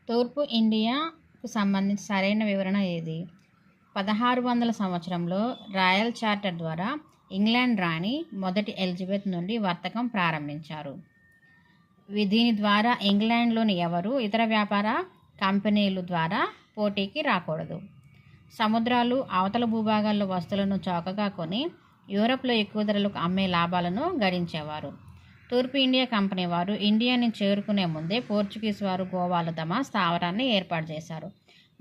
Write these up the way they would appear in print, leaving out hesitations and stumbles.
తూర్పు ఇండియాకు సంబంధించి సరైన వివరణ ఏది? 1600 సంవత్సరంలో రాయల్ చార్టర్ ద్వారా ఇంగ్లాండ్ రాణి మొదటి ఎలిజబెత్ నుండి వర్తకం ప్రారంభించారు. దీని ద్వారా ఇంగ్లాండ్లోని ఎవరు ఇతర వ్యాపార కంపెనీలు ద్వారా పోటీకి రాకూడదు. సముద్రాలు అవతల భూభాగాల్లో వస్తువులను చౌకగా కొని యూరప్లో ఎక్కువ ధరలకు అమ్మే లాభాలను గడించేవారు. తూర్పు ఇండియా కంపెనీ వారు ఇండియాని చేరుకునే ముందే పోర్చుగీస్ వారు గోవాలో తమ స్థావరాన్ని ఏర్పాటు చేశారు.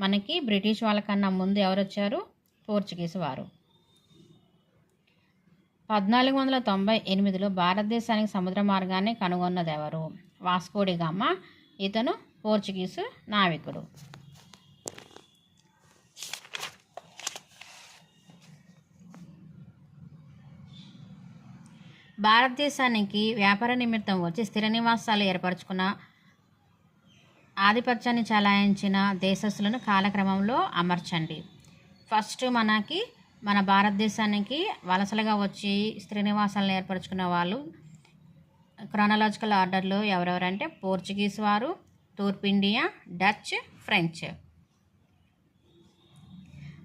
మనకి బ్రిటిష్ వాళ్ళకన్నా ముందు ఎవరు వచ్చారు? పోర్చుగీస్ వారు. 1498లో భారతదేశానికి సముద్ర మార్గాన్ని కనుగొన్నది ఎవరు? Vasco da Gama. ఇతను పోర్చుగీసు నావికుడు. భారతదేశానికి వ్యాపార నిమిత్తం వచ్చి స్థిర నివాసాలు ఏర్పరచుకున్న ఆధిపత్యాన్ని చలాయించిన దేశస్తులను కాలక్రమంలో అమర్చండి. ఫస్ట్ మన భారతదేశానికి వలసలుగా వచ్చి స్థిర నివాసాలను ఏర్పరచుకున్న వాళ్ళు క్రోనలాజికల్ ఆర్డర్లో ఎవరెవరంటే పోర్చుగీస్ వారు, తూర్పు ఇండియా, డచ్, ఫ్రెంచ్.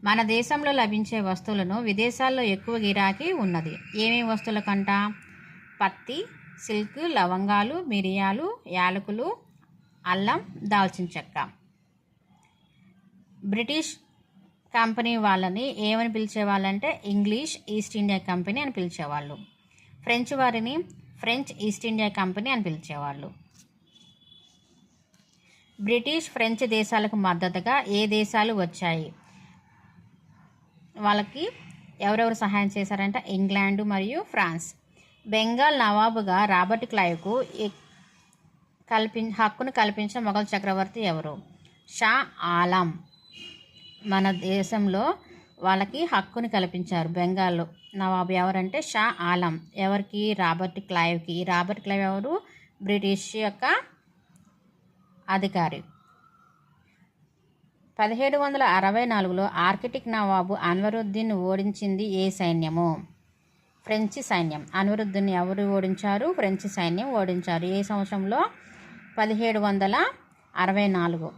మన దేశంలో లభించే వస్తువులను విదేశాల్లో ఎక్కువ గిరాకీ ఉన్నది. ఏమేమి వస్తువుల కంట? పత్తి, సిల్క్, లవంగాలు, మిరియాలు, యాలకులు, అల్లం, దాల్చిన చెక్క. బ్రిటిష్ కంపెనీ వాళ్ళని ఏమని పిలిచేవాళ్ళంటే ఇంగ్లీష్ ఈస్ట్ ఇండియా కంపెనీ అని పిలిచేవాళ్ళు. ఫ్రెంచ్ వారిని ఫ్రెంచ్ ఈస్ట్ ఇండియా కంపెనీ అని పిలిచేవాళ్ళు. బ్రిటిష్ ఫ్రెంచ్ దేశాలకు మద్దతుగా ఏ దేశాలు వచ్చాయి? వాళ్ళకి ఎవరెవరు సహాయం చేశారంటే ఇంగ్లాండ్ మరియు ఫ్రాన్స్. బెంగాల్ నవాబుగా రాబర్ట్ క్లైవ్కు హక్కును కల్పించిన మొఘల్ చక్రవర్తి ఎవరు? షా ఆలం. మన దేశంలో వాళ్ళకి హక్కుని కల్పించారు బెంగాల్లో నవాబు ఎవరంటే షా ఆలం. ఎవరికి? రాబర్ట్ క్లైవ్కి. రాబర్ట్ క్లైవ్ ఎవరు? బ్రిటిష్ యొక్క అధికారి. 1764లో ఆర్కిటిక్ నవాబు అన్వరుద్దీన్ ఓడించింది ఏ సైన్యము? ఫ్రెంచ్ సైన్యం. అన్వరుద్దీన్ ఎవరు ఓడించారు? ఫ్రెంచ్ సైన్యం ఓడించారు. ఏ సంవత్సరంలో? 1764.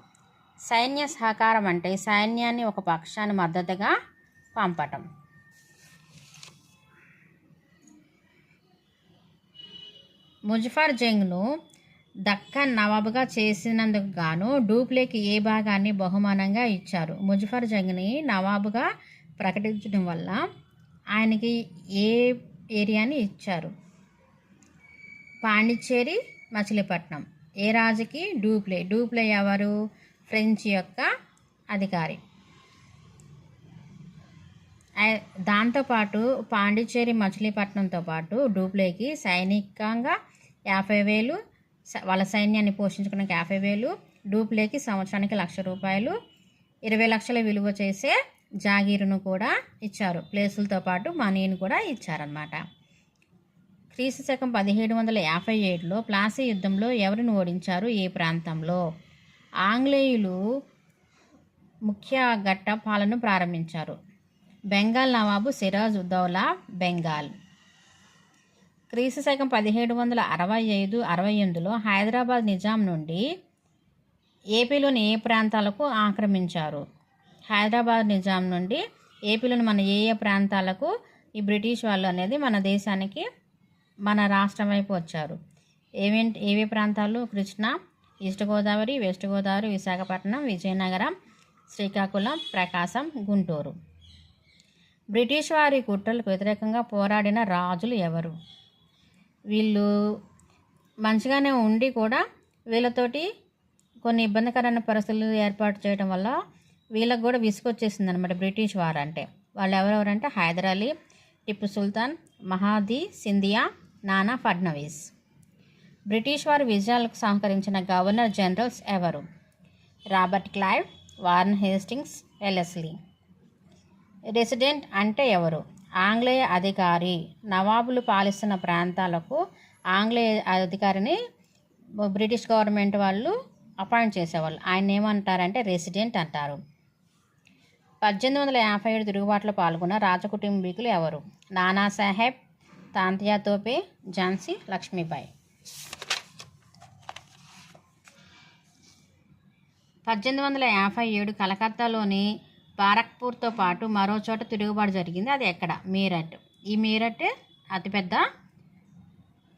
సైన్య సహకారం అంటే సైన్యాన్ని ఒక పక్షాన్ని మద్దతుగా పంపటం. ముజఫర్ జంగ్ను దక్కన్ నవాబుగా చేసినందుకు గాను డూప్లేకి ఏ భాగాన్ని బహుమానంగా ఇచ్చారు? ముజఫర్ జంగ్ని నవాబుగా ప్రకటించడం వల్ల ఆయనకి ఏ ఏరియాని ఇచ్చారు? పాండిచ్చేరి, మచిలీపట్నం. ఏ రాజుకి? డూప్లే. డూప్లే ఎవరు? ఫ్రెంచ్ యొక్క అధికారి. దాంతోపాటు పాండిచ్చేరి, మచిలీపట్నంతో పాటు డూప్లేకి సైనికంగా 50,000, వాళ్ళ సైన్యాన్ని పోషించుకోవడానికి 50,000, డూప్లేకి సంవత్సరానికి ₹1,00,000, 20 లక్షల విలువ చేసే జాగీరును కూడా ఇచ్చారు. ప్లేసులతో పాటు మనీని కూడా ఇచ్చారన్నమాట. క్రీస్తు శకం 1757లో ప్లాసీ యుద్ధంలో ఎవరిని ఓడించారు? ఏ ప్రాంతంలో? ఆంగ్లేయులు ముఖ్య ఘట్ట పాలన ప్రారంభించారు. బెంగాల్ నవాబు సిరాజ్ ఉద్దౌలా బెంగాల్. క్రీస్తు శకం 1765-68లో హైదరాబాద్ నిజాం నుండి ఏపీలోని ఏ ప్రాంతాలకు ఆక్రమించారు? హైదరాబాద్ నిజాం నుండి ఏపీలోని మన ఏ ప్రాంతాలకు ఈ బ్రిటిష్ వాళ్ళు అనేది మన దేశానికి మన రాష్ట్రం వైపు వచ్చారు? ఏవే ప్రాంతాలు? కృష్ణా, ఈస్ట్ గోదావరి, వెస్ట్ గోదావరి, విశాఖపట్నం, విజయనగరం, శ్రీకాకుళం, ప్రకాశం, గుంటూరు. బ్రిటిష్ వారి కుట్రలకు వ్యతిరేకంగా పోరాడిన రాజులు ఎవరు? వీళ్ళు మంచిగానే ఉండి కూడా వీళ్ళతోటి కొన్ని ఇబ్బందికరమైన పరిస్థితులు ఏర్పాటు చేయడం వల్ల వీళ్ళకు కూడా విసుగొచ్చేసింది అనమాట బ్రిటిష్ వారు అంటే. వాళ్ళు ఎవరెవరంటే హైదర్ అలీ, టిప్పు సుల్తాన్, మహాదీ సింధియా, నానా ఫడ్నవీస్. బ్రిటిష్ వారి విజయాలకు సహకరించిన గవర్నర్ జనరల్స్ ఎవరు? Robert Clive, Warren Hastings, Wellesley. Resident అంటే ఎవరు? ఆంగ్లేయ అధికారి. నవాబులు పాలిస్తున్న ప్రాంతాలకు ఆంగ్లేయ అధికారిని బ్రిటిష్ గవర్నమెంట్ వాళ్ళు అపాయింట్ చేసేవాళ్ళు. ఆయన ఏమంటారంటే రెసిడెంట్ అంటారు. 1857 తిరుగుబాటులో పాల్గొన్న రాజకుటుంబీకులు ఎవరు? నానా సాహెబ్, తాంతియా తోపే, ఝాన్సీ లక్ష్మీబాయి. 1857 కలకత్తాలోని బారక్పూర్తో పాటు మరో చోట తిరుగుబాటు జరిగింది. అది ఎక్కడ? మీరట్. ఈ మీరట్ అతిపెద్ద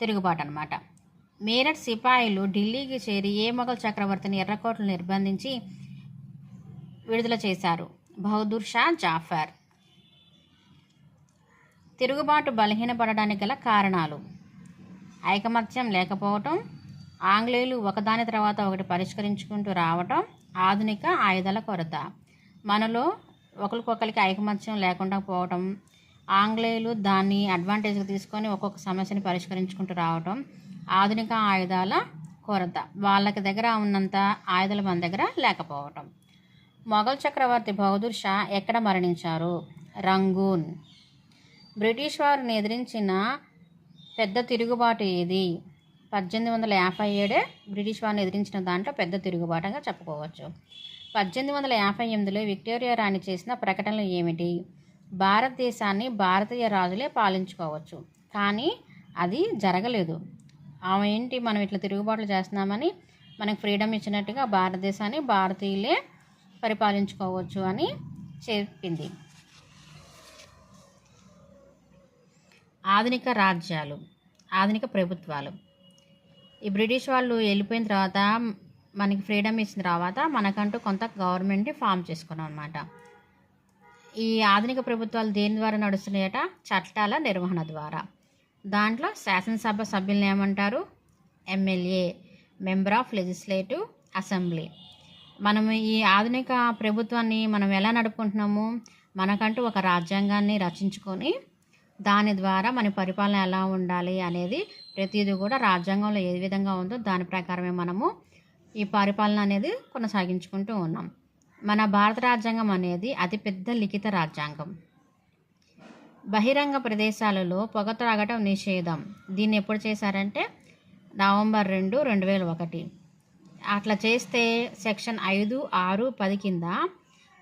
తిరుగుబాటు అన్నమాట. మీరట్ సిపాయిలు ఢిల్లీకి చేరి ఏ మొఘల్ చక్రవర్తిని ఎర్రకోటలు నిర్బంధించి విడుదల చేశారు? బహదూర్ షా జాఫర్. తిరుగుబాటు బలహీనపడడానికి గల కారణాలు: ఐకమత్యం లేకపోవటం, ఆంగ్లేయులు ఒకదాని తర్వాత ఒకటి పరిష్కరించుకుంటూ రావటం, ఆధునిక ఆయుధాల కొరత. మనలో ఒకరికొకరికి ఐకమత్యం లేకుండా పోవటం, ఆంగ్లేయులు దాన్ని అడ్వాంటేజ్గా తీసుకొని ఒక్కొక్క సమస్యని పరిష్కరించుకుంటూ రావటం, ఆధునిక ఆయుధాల కొరత. వాళ్ళకి దగ్గర ఉన్నంత ఆయుధాలు మన దగ్గర లేకపోవటం. మొఘల్ చక్రవర్తి బహదూర్ షా ఎక్కడ మరణించారు? రంగూన్. బ్రిటిష్ వారిని ఎదిరించిన పెద్ద తిరుగుబాటు ఏది? 1857 బ్రిటిష్ వారిని ఎదిరించిన దాంట్లో పెద్ద తిరుగుబాటుగా చెప్పుకోవచ్చు. 1858లో విక్టోరియా రాణి చేసిన ప్రకటనలు ఏమిటి? భారతదేశాన్ని భారతీయ రాజులే పాలించుకోవచ్చు. కానీ అది జరగలేదు. ఆమె ఏంటి, మనం ఇట్లా తిరుగుబాట్లు చేస్తున్నామని మనకు ఫ్రీడమ్ ఇచ్చినట్టుగా భారతదేశాన్ని భారతీయులే పరిపాలించుకోవచ్చు అని చెప్పింది. ఆధునిక రాజ్యాలు, ఆధునిక ప్రభుత్వాలు. ఈ బ్రిటిష్ వాళ్ళు వెళ్ళిపోయిన తర్వాత, మనకి ఫ్రీడమ్ ఇచ్చిన తర్వాత మనకంటూ కొంత గవర్నమెంట్ని ఫామ్ చేసుకున్నాం అన్నమాట. ఈ ఆధునిక ప్రభుత్వాలు దేని ద్వారా నడుస్తున్నాయట? చట్టాల నిర్వహణ ద్వారా. దాంట్లో శాసనసభ సభ్యులను ఏమంటారు? MLA, member of legislative assembly. మనం ఈ ఆధునిక ప్రభుత్వాన్ని మనం ఎలా నడుపుకుంటున్నాము? మనకంటూ ఒక రాజ్యాంగాన్ని రచించుకొని దాని ద్వారా మన పరిపాలన ఎలా ఉండాలి అనేది ప్రతిదీ కూడా రాజ్యాంగంలో ఏ విధంగా ఉందో దాని ప్రకారమే మనము ఈ పరిపాలన అనేది కొనసాగించుకుంటూ ఉన్నాం. మన భారత రాజ్యాంగం అనేది అతిపెద్ద లిఖిత రాజ్యాంగం. బహిరంగ ప్రదేశాలలో పొగ త్రాగటం నిషేధం. దీన్ని ఎప్పుడు చేశారంటే నవంబర్ 2, 2001. అట్లా చేస్తే సెక్షన్ 5, 6, 10 కింద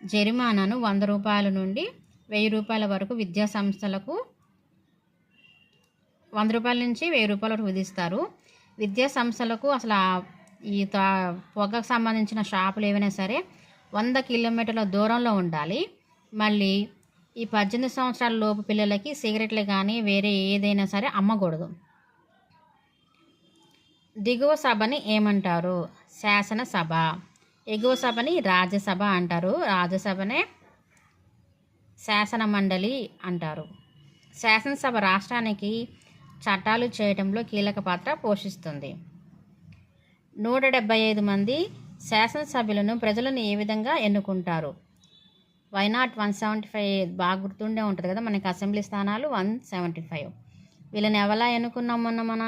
జరిమానాను 100 రూపాయల నుండి 1000 రూపాయల వరకు విద్యా సంస్థలకు 100 రూపాయల నుంచి 1000 రూపాయల వరకు విధిస్తారు. విద్యా సంస్థలకు అసలు ఈ పొగకు సంబంధించిన షాపులు ఏవైనా సరే 100 కిలోమీటర్ల దూరంలో ఉండాలి. మళ్ళీ ఈ 18 సంవత్సరాల లోపు పిల్లలకి సిగరెట్లు కానీ వేరే ఏదైనా సరే అమ్మకూడదు. దిగువ సభని ఏమంటారు? శాసనసభ. ఎగువ సభని రాజ్యసభ అంటారు. రాజ్యసభనే శాసన మండలి అంటారు. శాసనసభ రాష్ట్రానికి చట్టాలు చేయడంలో కీలక పాత్ర పోషిస్తుంది. 175 మంది శాసనసభ్యులను ప్రజలను ఏ విధంగా ఎన్నుకుంటారు? Why not 175? బాగా గుర్తుండే ఉంటుంది కదా మనకి అసెంబ్లీ స్థానాలు 175. వీళ్ళని ఎవలా ఎన్నుకున్నాం? మన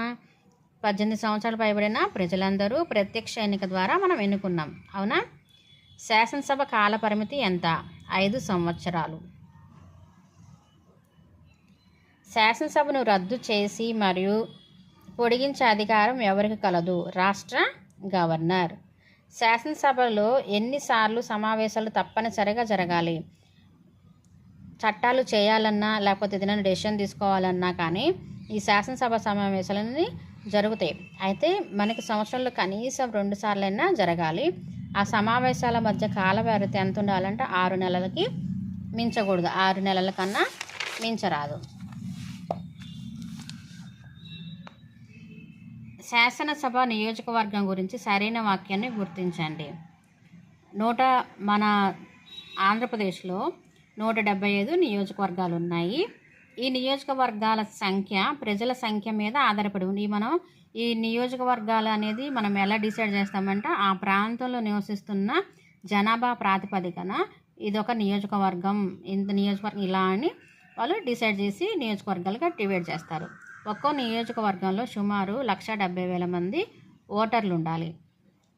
18 సంవత్సరాలు పైబడిన ప్రజలందరూ ప్రత్యక్ష ఎన్నిక ద్వారా మనం ఎన్నుకున్నాం. అవునా? శాసనసభ కాల పరిమితి ఎంత? 5 సంవత్సరాలు. శాసనసభను రద్దు చేసి మరియు పొడిగించే అధికారం ఎవరికి కలదు? రాష్ట్ర గవర్నర్. శాసనసభలో ఎన్నిసార్లు సమావేశాలు తప్పనిసరిగా జరగాలి? చట్టాలు చేయాలన్నా లేకపోతే ఏదైనా డెసిషన్ తీసుకోవాలన్నా కానీ ఈ శాసనసభ సమావేశాలన్నీ జరుగుతాయి. అయితే మనకి సంవత్సరంలో కనీసం 2 సార్లైనా జరగాలి. ఆ సమావేశాల మధ్య కాల వ్యవధి ఎంత ఉండాలంటే 6 నెలలకి మించకూడదు. 6 నెలల కన్నా మించరాదు. శాసనసభ నియోజకవర్గం గురించి సరైన వాక్యాన్ని గుర్తించండి. మన ఆంధ్రప్రదేశ్లో 175 నియోజకవర్గాలు ఉన్నాయి. ఈ నియోజకవర్గాల సంఖ్య ప్రజల సంఖ్య మీద ఆధారపడి ఉంది. ఈ నియోజకవర్గాలు అనేది మనం ఎలా డిసైడ్ చేస్తామంటే ఆ ప్రాంతంలో నివసిస్తున్న జనాభా ప్రాతిపదికన ఇదొక నియోజకవర్గం, ఇంత నియోజకవర్గం ఇలా అని వాళ్ళు డిసైడ్ చేసి నియోజకవర్గాలుగా డివైడ్ చేస్తారు. ఒక్కో నియోజకవర్గంలో సుమారు 170,000 మంది ఓటర్లు ఉండాలి.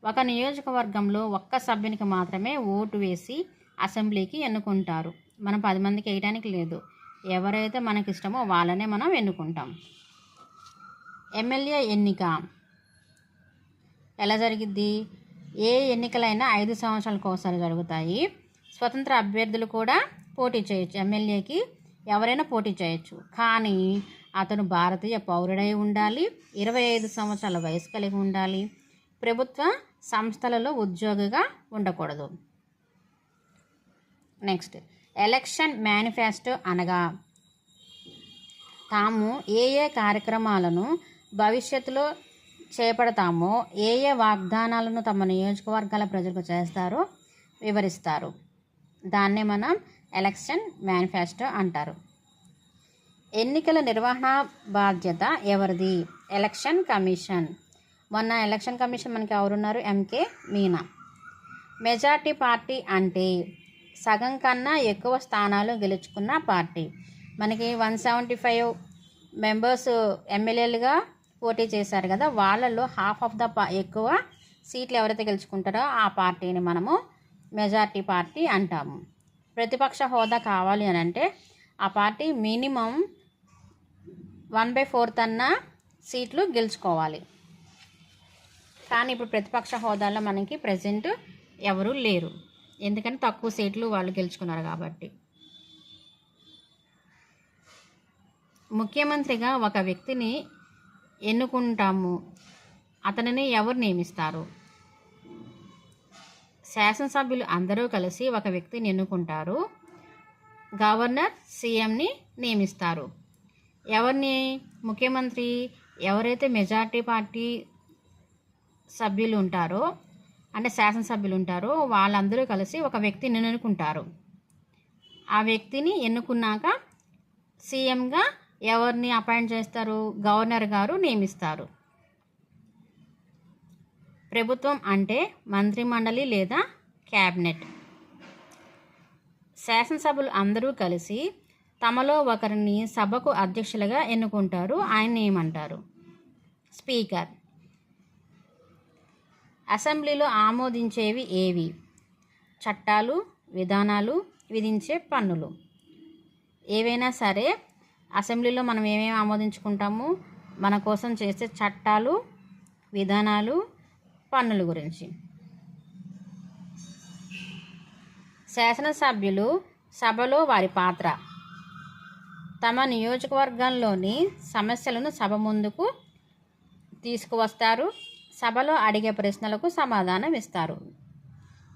ఒక నియోజకవర్గంలో ఒక్క సభ్యునికి మాత్రమే ఓటు వేసి అసెంబ్లీకి ఎన్నుకుంటారు. మనం 10 మందికి వేయడానికి లేదు. ఎవరైతే మనకి ఇష్టమో వాళ్ళనే మనం ఎన్నుకుంటాం. ఎమ్మెల్యే ఎన్నిక ఎలా జరిగిద్ది? ఏ ఎన్నికలైనా 5 సంవత్సరాలకు ఒకసారి జరుగుతాయి. స్వతంత్ర అభ్యర్థులు కూడా పోటీ చేయొచ్చు. ఎమ్మెల్యేకి ఎవరైనా పోటీ చేయొచ్చు. కానీ అతను భారతీయ పౌరుడై ఉండాలి, 25 సంవత్సరాల వయసు కలిగి ఉండాలి, ప్రభుత్వ సంస్థలలో ఉద్యోగిగా ఉండకూడదు. నెక్స్ట్, ఎలక్షన్ మేనిఫెస్టో అనగా తాము ఏ ఏ కార్యక్రమాలను భవిష్యత్తులో చేపడతామో, ఏ ఏ వాగ్దానాలను తమ నియోజకవర్గాల ప్రజలకు చేస్తారో వివరిస్తారు. దాన్నే మనం ఎలక్షన్ మేనిఫెస్టో అంటారు. ఎన్నికల నిర్వహణ బాధ్యత ఎవరిది? Election commission. మొన్న ఎలక్షన్ కమిషన్ మనకి ఎవరున్నారు? ఎంకే మీనా. మెజార్టీ పార్టీ అంటే సగం కన్నా ఎక్కువ స్థానాలు గెలుచుకున్న పార్టీ. మనకి 175 మెంబర్స్ ఎమ్మెల్యేలుగా పోటీ చేశారు కదా, వాళ్ళల్లో హాఫ్ ఆఫ్ ద ఎక్కువ సీట్లు ఎవరైతే గెలుచుకుంటారో ఆ పార్టీని మనము మెజార్టీ పార్టీ అంటాము. ప్రతిపక్ష హోదా కావాలి అని అంటే ఆ పార్టీ మినిమం 1/4 అన్న సీట్లు గెలుచుకోవాలి. కానీ ఇప్పుడు ప్రతిపక్ష హోదాలో మనకి ప్రజెంట్ ఎవరు లేరు, ఎందుకంటే తక్కువ సీట్లు వాళ్ళు గెలుచుకున్నారు కాబట్టి. ముఖ్యమంత్రిగా ఒక వ్యక్తిని ఎన్నుకుంటాము, అతనిని ఎవరు నియమిస్తారు? శాసనసభ్యులు అందరూ కలిసి ఒక వ్యక్తిని ఎన్నుకుంటారు. గవర్నర్ సీఎంని నియమిస్తారు. ఎవరిని? ముఖ్యమంత్రి ఎవరైతే మెజార్టీ పార్టీ సభ్యులు ఉంటారో, అంటే శాసనసభ్యులు ఉంటారో, వాళ్ళందరూ కలిసి ఒక వ్యక్తిని ఎన్నుకుంటారు. ఆ వ్యక్తిని ఎన్నుకున్నాక సీఎంగా ఎవరిని అపాయింట్ చేస్తారు? గవర్నర్ గారు నియమిస్తారు. ప్రభుత్వం అంటే మంత్రిమండలి లేదా క్యాబినెట్. శాసనసభ్యులు అందరూ కలిసి తమలో ఒకరిని సభకు అధ్యక్షులుగా ఎన్నుకుంటారు. ఆయన్ని ఏమంటారు? స్పీకర్. అసెంబ్లీలో ఆమోదించేవి ఏవి? చట్టాలు, విధానాలు, విధించే పన్నులు. ఏవైనా సరే అసెంబ్లీలో మనం ఏమేమి ఆమోదించుకుంటాము? మన కోసం చేసే చట్టాలు, విధానాలు, పన్నుల గురించి. శాసనసభ్యులు సభలో వారి పాత్ర. తమ నియోజకవర్గంలోని సమస్యలను సభ ముందుకు తీసుకువస్తారు. సభలో అడిగే ప్రశ్నలకు సమాధానం ఇస్తారు.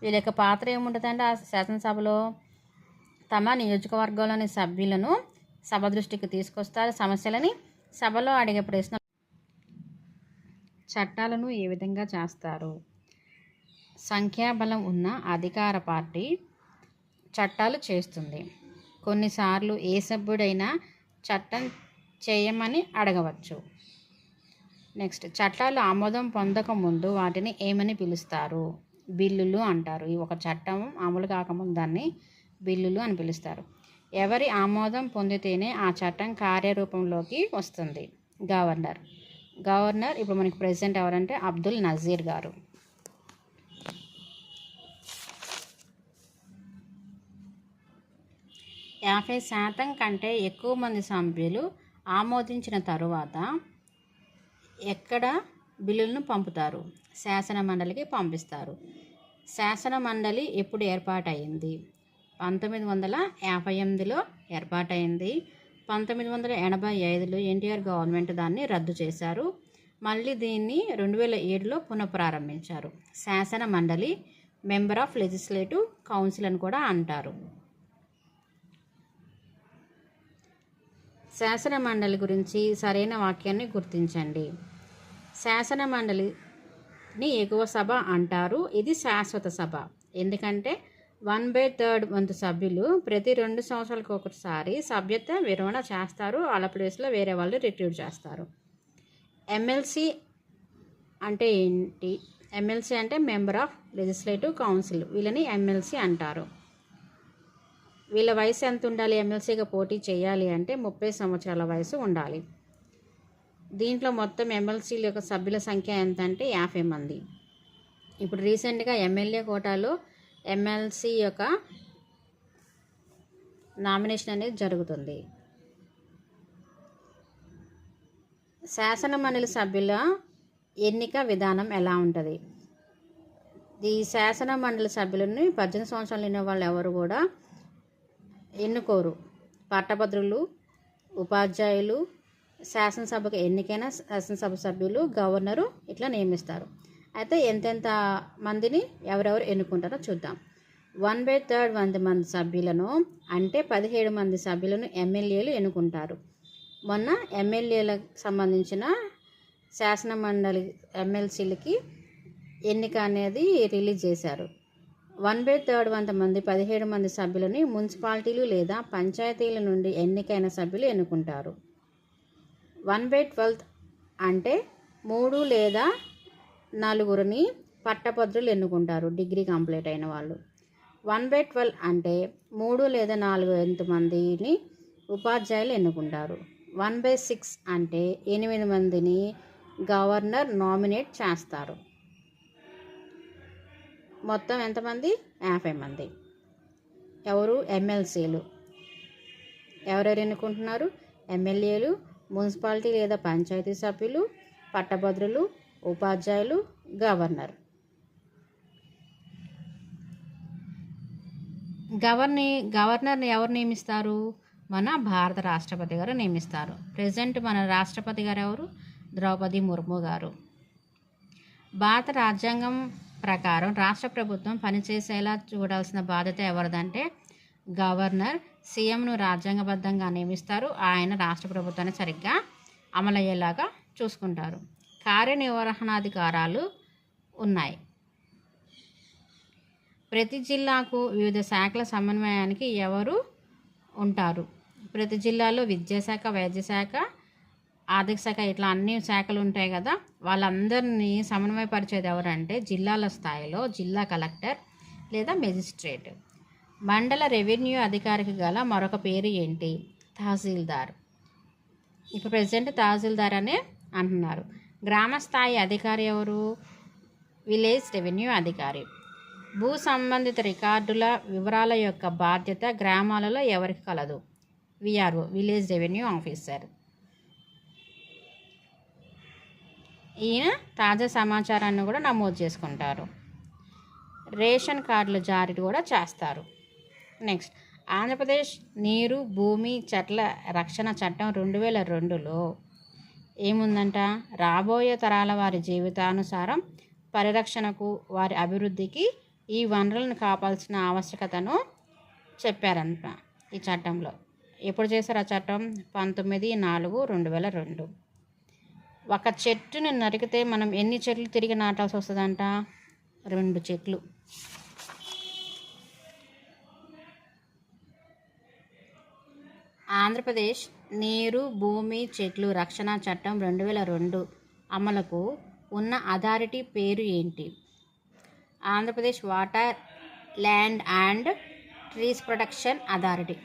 వీళ్ళ యొక్క పాత్ర ఏముంటుందంటే ఆ శాసనసభలో తమ నియోజకవర్గంలోని సభ్యులను సభ దృష్టికి తీసుకొస్తారు. సమస్యలని సభలో అడిగే ప్రశ్న. చట్టాలను ఏ విధంగా చేస్తారు? సంఖ్యాబలం ఉన్న అధికార పార్టీ చట్టాలు చేస్తుంది. కొన్నిసార్లు ఏ సభ్యుడైనా చట్టం చేయమని అడగవచ్చు. నెక్స్ట్, చట్టాలు ఆమోదం పొందకముందు వాటిని ఏమని పిలుస్తారు? బిల్లులు అంటారు. ఈ ఒక చట్టం అమలు కాకముందు దాన్ని బిల్లులు అని పిలుస్తారు. ఎవరి ఆమోదం పొందితేనే ఆ చట్టం కార్యరూపంలోకి వస్తుంది? గవర్నర్. గవర్నర్ ఇప్పుడు మనకి ప్రెసిడెంట్ ఎవరంటే అబ్దుల్ నజీర్ గారు. యాభై శాతం కంటే ఎక్కువ మంది సభ్యులు ఆమోదించిన తరువాత ఎక్కడ బిల్లులను పంపుతారు? శాసన మండలికి పంపిస్తారు. శాసన మండలి ఎప్పుడు ఏర్పాటైంది? 1958లో ఏర్పాటైంది. 1985లో ఎన్టీఆర్ గవర్నమెంట్ దాన్ని రద్దు చేశారు. మళ్ళీ దీన్ని 2007లో పునఃప్రారంభించారు. శాసన మండలి మెంబర్ ఆఫ్ లెజిస్లేటివ్ కౌన్సిల్ అని కూడా అంటారు. శాసన మండలి గురించి సరైన వాక్యాన్ని గుర్తించండి. శాసన మండలిని ఎగువ సభ అంటారు. ఇది శాశ్వత సభ. ఎందుకంటే 1/3 వంతు సభ్యులు ప్రతి 2 సంవత్సరాలకు ఒకసారి సభ్యత్వ విరమణ చేస్తారు. వాళ్ళ ప్లేస్లో వేరే వాళ్ళు రిట్రీట్ చేస్తారు. ఎమ్మెల్సీ అంటే ఏంటి? ఎమ్మెల్సీ అంటే మెంబర్ ఆఫ్ లెజిస్లేటివ్ కౌన్సిల్. వీళ్ళని ఎమ్మెల్సీ అంటారు. వీళ్ళ వయసు ఎంత ఉండాలి? ఎమ్మెల్సీగా పోటీ చేయాలి అంటే 30 సంవత్సరాల వయసు ఉండాలి. దీంట్లో మొత్తం ఎమ్మెల్సీల యొక్క సభ్యుల సంఖ్య ఎంత అంటే 50 మంది. ఇప్పుడు రీసెంట్గా ఎమ్మెల్యే కోటాలో ఎమ్మెల్సీ యొక్క నామినేషన్ అనేది జరుగుతుంది. శాసన మండలి సభ్యుల ఎన్నిక విధానం ఎలా ఉంటుంది? ఈ శాసన మండలి సభ్యులని 18 సంవత్సరాలు నిండిన వాళ్ళు ఎవరు కూడా ఎన్నుకోరు. పట్టభద్రులు, ఉపాధ్యాయులు, శాసనసభకు ఎన్నికైన శాసనసభ సభ్యులు, గవర్నరు ఇట్లా నియమిస్తారు. అయితే ఎంతెంత మందిని ఎవరెవరు ఎన్నుకుంటారో చూద్దాం. 1/3 మంది సభ్యులను అంటే 17 మంది సభ్యులను ఎమ్మెల్యేలు ఎన్నుకుంటారు. మొన్న ఎమ్మెల్యేలకు సంబంధించిన శాసన మండలి ఎమ్మెల్సీలకి ఎన్నిక అనేది రిలీజ్ చేశారు. 1/3 మంది 17 మంది సభ్యులని మున్సిపాలిటీలు లేదా పంచాయతీల నుండి ఎన్నికైన సభ్యులు ఎన్నుకుంటారు. 1/12 అంటే 3 లేదా 4 పట్టభద్రులు ఎన్నుకుంటారు, డిగ్రీ కంప్లీట్ అయిన వాళ్ళు. 1/12 అంటే 3 లేదా 4 మందిని ఉపాధ్యాయులు ఎన్నుకుంటారు. 1/6 అంటే 8 మందిని గవర్నర్ నామినేట్ చేస్తారు. మొత్తం ఎంతమంది? 50 మంది. ఎవరు? ఎమ్మెల్సీలు. ఎవరెవరు ఎన్నుకుంటున్నారు? ఎమ్మెల్యేలు, మున్సిపాలిటీ లేదా పంచాయతీ సభ్యులు, పట్టభద్రులు, ఉపాధ్యాయులు, గవర్నర్. గవర్నర్ని ఎవరు నియమిస్తారు? మన భారత రాష్ట్రపతి గారు నియమిస్తారు. ప్రెజెంట్ మన రాష్ట్రపతి గారు ఎవరు? ద్రౌపది ముర్ము గారు. భారత రాజ్యాంగం ప్రకారం రాష్ట్ర ప్రభుత్వం పనిచేసేలా చూడాల్సిన బాధ్యత ఎవరిదంటే గవర్నర్. సీఎంను రాజ్యాంగబద్ధంగా నియమిస్తారు. ఆయన రాష్ట్ర ప్రభుత్వాన్ని సరిగ్గా అమలయ్యేలాగా చూసుకుంటారు. కార్యనిర్వహణాధికారాలు ఉన్నాయి. ప్రతి జిల్లాకు వివిధ శాఖల సమన్వయానికి ఎవరు ఉంటారు? ప్రతి జిల్లాలో విద్యాశాఖ, వైద్యశాఖ, ఆర్థిక శాఖ ఇట్లా అన్ని శాఖలు ఉంటాయి కదా, వాళ్ళందరినీ సమన్వయపరిచేది ఎవరంటే జిల్లాల స్థాయిలో జిల్లా కలెక్టర్ లేదా మెజిస్ట్రేట్. మండల రెవెన్యూ అధికారికి గల మరొక పేరు ఏంటి? తహసీల్దార్. ఇప్పుడు ప్రెసిడెంట్ తహసీల్దార్ అనే అంటున్నారు. గ్రామ స్థాయి అధికారి ఎవరు? విలేజ్ రెవెన్యూ అధికారి. భూ సంబంధిత రికార్డుల వివరాల యొక్క బాధ్యత గ్రామాలలో ఎవరికి కలదు? VRO, village revenue officer. ఈయన తాజా సమాచారాన్ని కూడా నమోదు చేసుకుంటారు. రేషన్ కార్డుల జారీ కూడా చేస్తారు. నెక్స్ట్, ఆంధ్రప్రదేశ్ నీరు, భూమి, చెట్ల రక్షణ చట్టం 2002లో ఏముందంట? రాబోయే తరాల వారి జీవితానుసారం పరిరక్షణకు, వారి అభివృద్ధికి ఈ వనరులను కాపాల్సిన ఆవశ్యకతను చెప్పారంట ఈ చట్టంలో. ఎప్పుడు చేశారు ఆ చట్టం? 19/4/2002. ఒక చెట్టుని నరికితే మనం ఎన్ని చెట్లు తిరిగి నాటాల్సి వస్తుందంట? 2 చెట్లు. ఆంధ్రప్రదేశ్ నీరు, భూమి, చెట్లు రక్షణ చట్టం 2002 అమలుకు ఉన్న అథారిటీ పేరు ఏంటి? Andhra Pradesh water, land and trees protection authority.